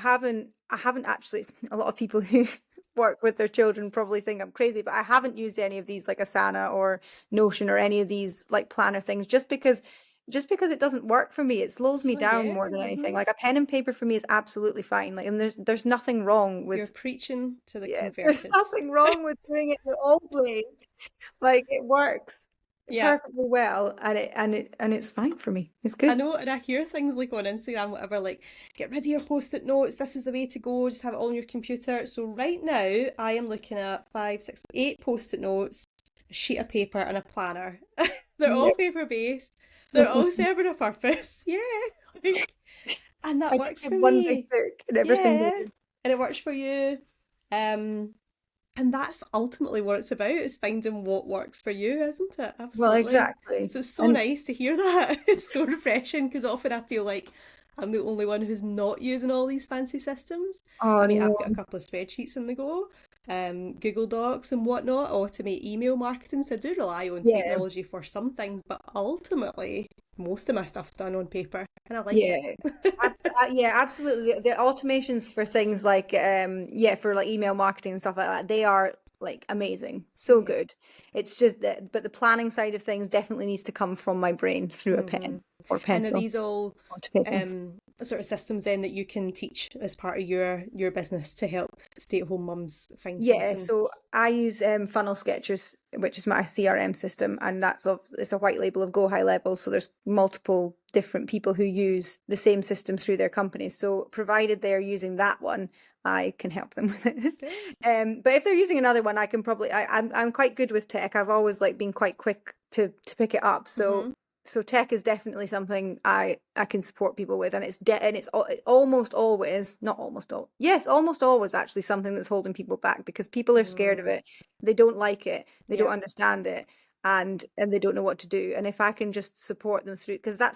Speaker 2: haven't actually, a lot of people who work with their children probably think I'm crazy, but I haven't used any of these like Asana or Notion or any of these like planner things just because it doesn't work for me. It slows me down more than anything. Like a pen and paper for me is absolutely fine. Like, and there's nothing wrong with.
Speaker 1: You're preaching to the converted.
Speaker 2: There's nothing wrong with doing it the old way. Like it works perfectly well, and it's fine for me. It's good.
Speaker 1: I know, and I hear things like on Instagram, whatever, like get rid of your post-it notes. This is the way to go. Just have it all on your computer. So right now, I am looking at 5, 6, 8 post-it notes, a sheet of paper, and a planner. They're all paper-based. They're all serving a purpose. Yeah, and that works for me.
Speaker 2: One big book and everything.
Speaker 1: And it works for you. And that's ultimately what it's about, is finding what works for you, isn't it?
Speaker 2: Well,
Speaker 1: Absolutely.
Speaker 2: exactly.
Speaker 1: So it's so
Speaker 2: And
Speaker 1: nice to hear that. It's so refreshing, because often I feel like I'm the only one who's not using all these fancy systems.
Speaker 2: oh
Speaker 1: I mean, I've
Speaker 2: no,
Speaker 1: got a couple of spreadsheets in the go, Google Docs and whatnot, automate email marketing. So I do rely on
Speaker 2: yeah,
Speaker 1: technology for some things, but ultimately, most of my stuff's done on paper, and I like it.
Speaker 2: yeah. Yeah, absolutely. The automations for things like yeah, for like email marketing and stuff like that, they are like amazing. So
Speaker 1: Yeah.
Speaker 2: good. It's just that, but the planning side of things definitely needs to come from my brain through a
Speaker 1: Hmm.
Speaker 2: pen or
Speaker 1: And are
Speaker 2: pencil
Speaker 1: these all
Speaker 2: onto paper.
Speaker 1: sort of systems then that you can teach as part of your business to help stay-at-home mums find
Speaker 2: Yeah,
Speaker 1: something?
Speaker 2: so I use Funnel Sketchers, which is my CRM system, and it's a white label of Go High Level. So there's multiple different people who use the same system through their companies. So provided they're using that one, I can help them with it.
Speaker 1: Great.
Speaker 2: But if they're using another one, I can probably I'm quite good with tech. I've always like been quite quick to pick it up.
Speaker 1: Mm-hmm.
Speaker 2: So tech is definitely something I can support people with, and it's almost always, not almost all, yes, almost always actually something that's holding people back because people are scared of
Speaker 1: Mm,
Speaker 2: it. They don't like it. They don't
Speaker 1: yeah.
Speaker 2: understand it, and they don't know what to do. And if I can just support them through, because that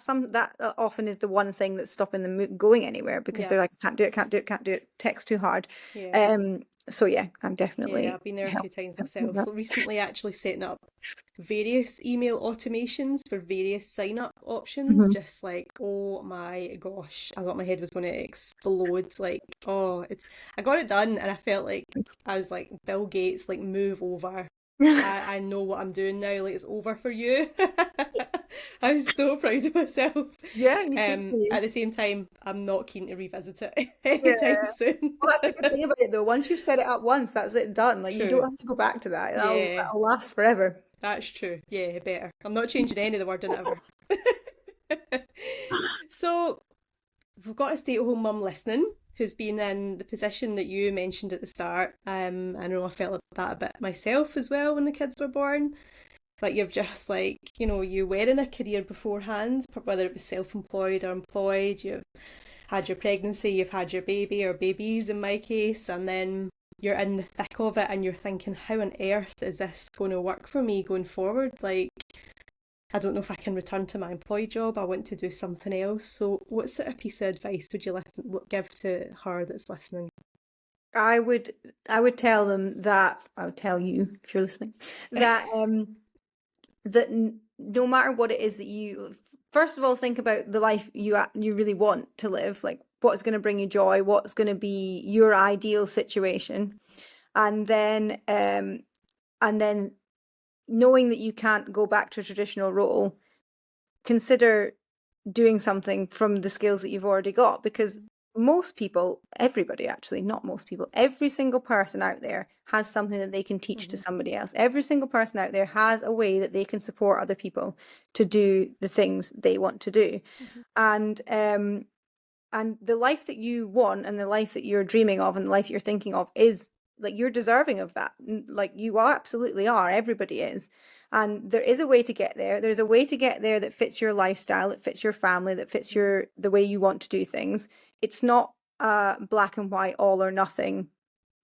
Speaker 2: often is the one thing that's stopping them going anywhere, because
Speaker 1: Yeah.
Speaker 2: they're like, can't do it, can't do it, can't do it. Tech's too hard.
Speaker 1: Yeah.
Speaker 2: So yeah, I'm
Speaker 1: Yeah,
Speaker 2: definitely
Speaker 1: I've been there a
Speaker 2: help
Speaker 1: few times
Speaker 2: with
Speaker 1: myself.
Speaker 2: that.
Speaker 1: Recently, actually setting up various email automations for various sign up options.
Speaker 2: Mhm.
Speaker 1: Just like, oh my gosh, I thought my head was going to explode. Like, oh, I got it done, and I felt like I was like, Bill Gates, like, move over. I know what I'm doing now. Like, it's over for you. I was so proud of myself.
Speaker 2: Yeah, you should be.
Speaker 1: At the same time, I'm not keen to revisit it
Speaker 2: Yeah.
Speaker 1: anytime soon.
Speaker 2: Well, that's the good thing about it though. Once you've set it up once, that's it done. Like you don't
Speaker 1: True.
Speaker 2: have to go back to that.
Speaker 1: Yeah,
Speaker 2: That'll last forever.
Speaker 1: that's true. Yeah, better. I'm not changing any of the word in it ever. So, we've got a stay-at-home mum listening who's been in the position that you mentioned at the start. I know I felt like that a bit myself as well when the kids were born. Like, you've just, like, you were in a career beforehand, whether it was self-employed or employed. You've had your pregnancy, you've had your baby or babies in my case, and then you're in the thick of it and you're thinking, how on earth is this going to work for me going forward? Like, I don't know if I can return to my employed job. I want to do something else. So, what sort of piece of advice would you give to her that's listening?
Speaker 2: I would I would tell them that I would tell you if you're listening that no matter what it is that you first of all think about the life you really want to live, like what's going to bring you joy, what's going to be your ideal situation, and then knowing that you can't go back to a traditional role, consider doing something from the skills that you've already got, because most people, everybody actually, not most people, every single person out there has something that they can teach to
Speaker 1: Mm-hmm.
Speaker 2: somebody else. Every single person out there has a way that they can support other people to do the things they want to do.
Speaker 1: Mm-hmm.
Speaker 2: And the life that you want and the life that you're dreaming of and the life you're thinking of is like you're deserving of that. Like you are, absolutely are. Everybody is. And there is a way to get there. There's a way to get there that fits your lifestyle, that fits your family, that fits the way you want to do things. It's not black and white, all or nothing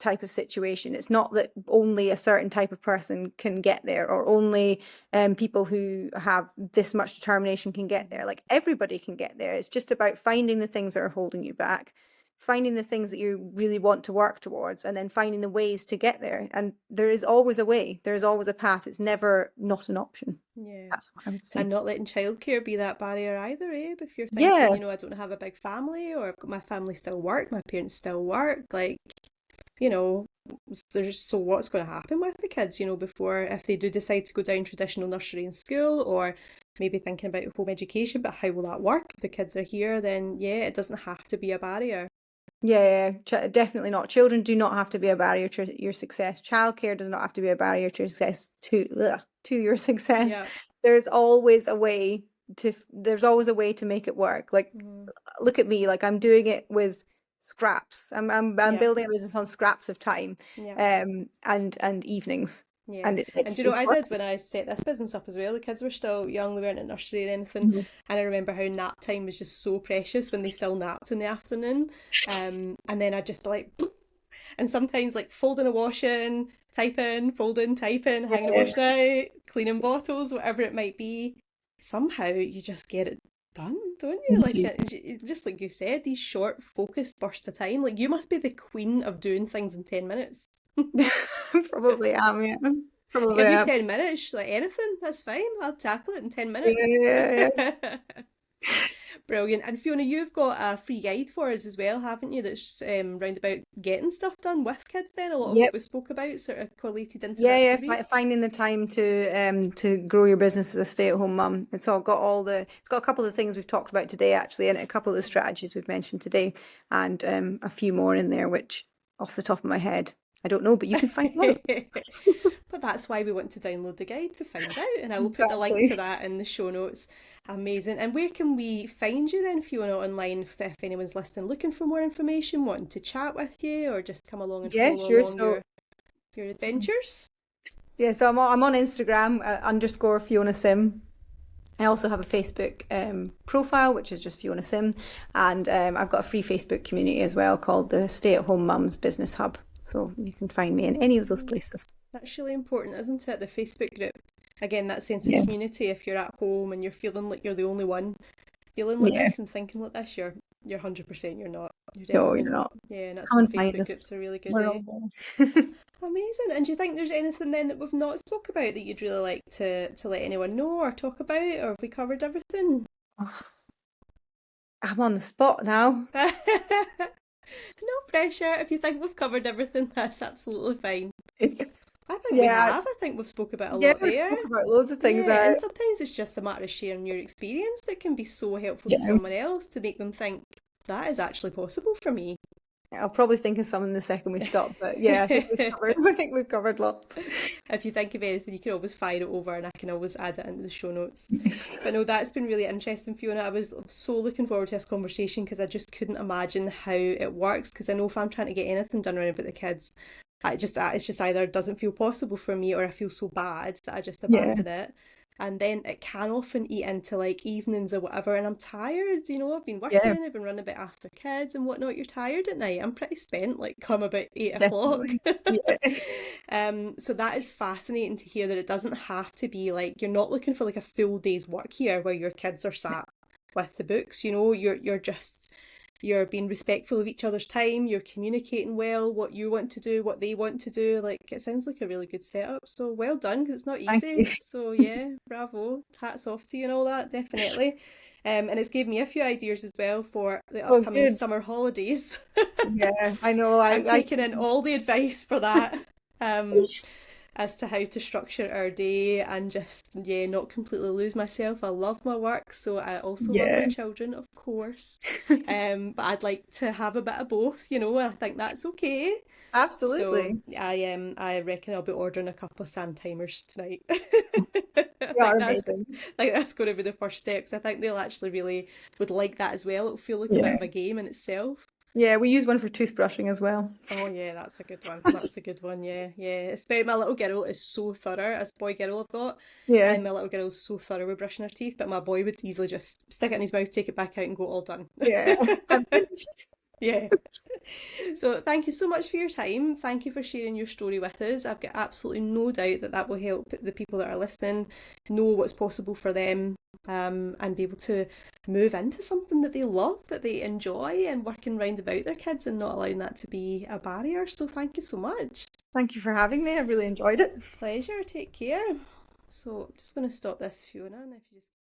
Speaker 2: type of situation. It's not that only a certain type of person can get there, or only people who have this much determination can get there. Like everybody can get there. It's just about finding the things that are holding you back, finding the things that you really want to work towards, and then finding the ways to get there. And there is always a way. There is always a path. It's never not an option.
Speaker 1: Yeah.
Speaker 2: That's what I would say.
Speaker 1: And not letting childcare be that barrier either, If you're thinking,
Speaker 2: Yeah,
Speaker 1: I don't have a big family, or I've got my family still work, my parents still work, like, you know, so what's going to happen with the kids, before, if they do decide to go down traditional nursery and school, or maybe thinking about home education, but how will that work if the kids are here? Then, yeah, it doesn't have to be a barrier.
Speaker 2: yeah, definitely not. Children do not have to be a barrier to your success. Childcare does not have to be a barrier to your success. To your success.
Speaker 1: Yeah.
Speaker 2: There's always a way there's always a way to make it work. Like,
Speaker 1: Mm-hmm.
Speaker 2: look at me. Like I'm doing it with scraps. I'm
Speaker 1: Yeah.
Speaker 2: building a business on scraps of time,
Speaker 1: Yeah.
Speaker 2: and evenings,
Speaker 1: Yeah.
Speaker 2: and
Speaker 1: And
Speaker 2: it's
Speaker 1: do you know what
Speaker 2: it's
Speaker 1: I did
Speaker 2: working.
Speaker 1: when I set this business up as well? The kids were still young, they weren't at nursery or anything.
Speaker 2: Mhm.
Speaker 1: And I remember how nap time was just so precious when they still napped in the afternoon. And then I'd just be like, and sometimes like folding a washing, typing, folding, typing, hanging a
Speaker 2: Yeah,
Speaker 1: washing out, cleaning bottles, whatever it might be. Somehow you just get it done, don't you?
Speaker 2: you
Speaker 1: Like
Speaker 2: do.
Speaker 1: just like you said, these short, focused bursts of time. Like you must be the queen of doing things in 10 minutes.
Speaker 2: Probably am, yeah. Probably
Speaker 1: Give me
Speaker 2: am.
Speaker 1: 10 minutes, like anything, that's fine. I'll tackle it in 10 minutes.
Speaker 2: Yeah, yeah,
Speaker 1: Brilliant. And Fiona, you've got a free guide for us as well, haven't you? That's round about getting stuff done with kids. Then a lot of
Speaker 2: yeah.
Speaker 1: what we spoke about sort of collated into
Speaker 2: Yeah,
Speaker 1: that
Speaker 2: yeah,
Speaker 1: today.
Speaker 2: finding the time to grow your business as a stay-at-home mum. It's got a couple of things we've talked about today actually, and a couple of the strategies we've mentioned today, and a few more in there which off the top of my head I don't know, but you can find them out.
Speaker 1: But that's why we want to download the guide to find out, and I will put the link
Speaker 2: Exactly.
Speaker 1: to that in the show notes. Amazing. And where can we find you then, Fiona, online if anyone's listening, looking for more information, wanting to chat with you, or just come along and
Speaker 2: Yeah,
Speaker 1: follow
Speaker 2: sure.
Speaker 1: along
Speaker 2: So
Speaker 1: your adventures?
Speaker 2: yeah, so I'm on Instagram underscore Fiona Sim. I also have a Facebook profile, which is just Fiona Sim, and I've got a free Facebook community as well called the Stay at Home Mums Business Hub. So you can find me in any of those places.
Speaker 1: That's really important, isn't it? The Facebook group. Again, that sense of
Speaker 2: Yeah,
Speaker 1: community. If you're at home and you're feeling like you're the only one feeling like
Speaker 2: yeah.
Speaker 1: this and thinking like this, you're 100% you're not. You're
Speaker 2: No,
Speaker 1: definitely
Speaker 2: you're
Speaker 1: not.
Speaker 2: not.
Speaker 1: Yeah, and that's
Speaker 2: Come
Speaker 1: why
Speaker 2: and find
Speaker 1: Facebook
Speaker 2: us.
Speaker 1: groups are really good,
Speaker 2: We're
Speaker 1: eh?
Speaker 2: all there.
Speaker 1: Amazing. And do you think there's anything then that we've not spoke about that you'd really like to let anyone know or talk about, or have we covered everything?
Speaker 2: I'm on the spot now.
Speaker 1: No pressure. If you think we've covered everything, that's absolutely fine. I think we
Speaker 2: Yeah,
Speaker 1: have. I think we've spoke about a
Speaker 2: yeah,
Speaker 1: lot
Speaker 2: we
Speaker 1: there.
Speaker 2: spoke about loads of things.
Speaker 1: Yeah, and sometimes it's just a matter of sharing your experience that can be so helpful to
Speaker 2: Yeah,
Speaker 1: someone else to make them think that is actually possible for me.
Speaker 2: I'll probably think of some the second we stop, but yeah, I think we've covered. I think we've covered lots.
Speaker 1: If you think of anything, you can always fire it over and I can always add it into the show notes.
Speaker 2: Yes.
Speaker 1: But no, that's been really interesting, Fiona. I was so looking forward to this conversation because I just couldn't imagine how it works. Because I know if I'm trying to get anything done around about the kids, it's just either doesn't feel possible for me or I feel so bad that I just
Speaker 2: Yeah,
Speaker 1: abandon it. And then it can often eat into like evenings or whatever, and I'm tired, I've been
Speaker 2: yeah,
Speaker 1: working, I've been running a bit after kids and whatnot. You're tired at night. I'm pretty spent, like come about 8 o'clock.
Speaker 2: definitely. Yeah,
Speaker 1: So that is fascinating to hear that it doesn't have to be like you're not looking for like a full day's work here where your kids are sat with the books, you're just you're being respectful of each other's time, you're communicating well what you want to do, what they want to do. Like it sounds like a really good setup. So well done because it's not
Speaker 2: thank you.
Speaker 1: easy. So yeah, bravo. Hats off to you and all that, definitely. And it's gave me a few ideas as well for the
Speaker 2: Oh,
Speaker 1: upcoming
Speaker 2: good.
Speaker 1: summer holidays.
Speaker 2: Yeah, I know.
Speaker 1: I'm
Speaker 2: I
Speaker 1: taking in all the advice for that. Um, as to how to structure our day and just not completely lose myself. I love my work, so I also love my
Speaker 2: yeah,
Speaker 1: children, of course. But I'd like to have a bit of both, and I think that's okay. So
Speaker 2: absolutely.
Speaker 1: I reckon I'll be ordering a couple of sand timers tonight. I
Speaker 2: You are
Speaker 1: think
Speaker 2: amazing.
Speaker 1: that's going to be the first step. 'Cause I think they'll actually really would like that as well. It'll feel like a bit
Speaker 2: Yeah,
Speaker 1: of a game in itself.
Speaker 2: yeah. We use one for toothbrushing as well.
Speaker 1: Oh yeah, that's a good one. That's a good one. Yeah, yeah. Especially my little girl is so thorough. As boy girl I've got,
Speaker 2: Yeah,
Speaker 1: and my little girl's so thorough with brushing her teeth. But my boy would easily just stick it in his mouth, take it back out, and go all done.
Speaker 2: yeah. I'm finished.
Speaker 1: Yeah. So thank you so much for your time. Thank you for sharing your story with us. I've got absolutely no doubt that that will help the people that are listening know what's possible for them, and be able to move into something that they love, that they enjoy, and working round about their kids and not allowing that to be a barrier. So thank you so much.
Speaker 2: Thank you for having me. I really enjoyed it.
Speaker 1: Pleasure. Take care. So I'm just going to stop this, Fiona, and if you just